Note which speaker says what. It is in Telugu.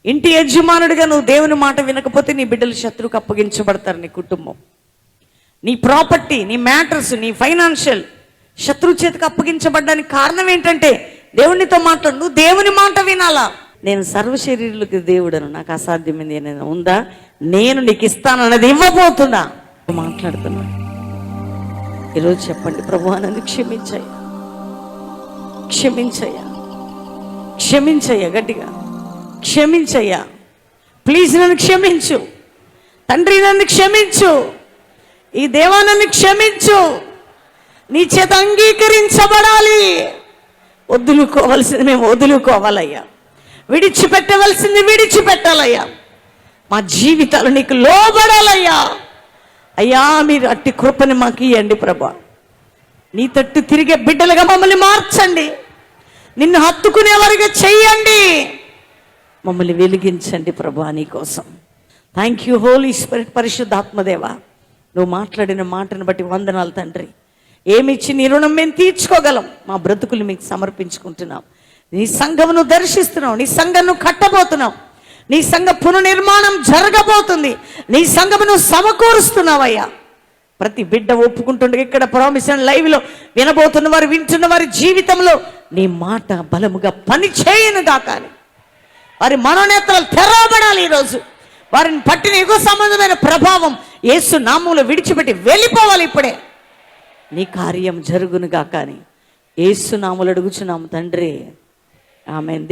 Speaker 1: ఇంటి యజమానుడిగా నువ్వు దేవుని మాట వినకపోతే నీ బిడ్డలు శత్రువుకు అప్పగించబడతారు. నీ కుటుంబం, నీ ప్రాపర్టీ, నీ మ్యాటర్స్, నీ ఫైనాన్షియల్ శత్రువు చేతికి అప్పగించబడ్డానికి కారణం ఏంటంటే దేవునితో మాట్లాడు. నువ్వు దేవుని మాట వినాలా. నేను సర్వశరీరులకు దేవుడను, నాకు అసాధ్యమైంది ఏదైనా ఉందా, నేను నీకు ఇస్తానన్నది ఇవ్వబోతున్నా. మాట్లాడుతున్నా ఈరోజు చెప్పండి, ప్రభువా నన్ను క్షమించయ్యా, క్షమించయ్యా, క్షమించయ్యా, గట్టిగా క్షమించయ్యా, ప్లీజ్ నన్ను క్షమించు తండ్రి, నన్ను క్షమించు, ఈ దేవా నన్ను క్షమించు. నీ చేత అంగీకరించబడాలి. వదులుకోవలసింది మేము వదులుకోవాలయ్యా, విడిచిపెట్టవలసింది విడిచిపెట్టాలయ్యా, మా జీవితాలు నీకు లోబడాలయ్యా. అయ్యా మీరు అట్టి కృపని మాకు ఇవ్వండి ప్రభా. నీ తట్టు తిరిగే బిడ్డలుగా మమ్మల్ని మార్చండి, నిన్ను హత్తుకునేవారిగా చెయ్యండి, మమ్మల్ని వెలిగించండి ప్రభా. నీ కోసం థ్యాంక్ యూ హోలీ స్పిరిట్. పరిశుద్ధాత్మదేవా, నువ్వు మాట్లాడిన మాటను బట్టి వందనాలు తండ్రి. ఏమిచ్చి నీ రుణం మేము తీర్చుకోగలం. మా బ్రతుకులు మీకు సమర్పించుకుంటున్నాం. నీ సంఘమును దర్శిస్తున్నావు, నీ సంఘమును కట్టబోతున్నావు, నీ సంఘ పునర్నిర్మాణం జరగబోతుంది, నీ సంఘమును సమకూరుస్తున్నావయ్యా. ప్రతి బిడ్డ ఒప్పుకుంటుండగా ఇక్కడ ప్రామిస్ అండ్ లైవ్లో వినబోతున్న వారు, వింటున్న వారి జీవితంలో నీ మాట బలముగా పని చేయనుగా. కానీ వారి మనోనేత్రాలు తెరవబడాలి. ఈరోజు వారిని పట్టిన యుగ సంబంధమైన ప్రభావం యేసు నామములో విడిచిపెట్టి వెళ్ళిపోవాలి. ఇప్పుడే నీ కార్యం జరుగునుగా. కానీ యేసు నామములో అడుగుచున్నాము తండ్రి, ఆమేన్.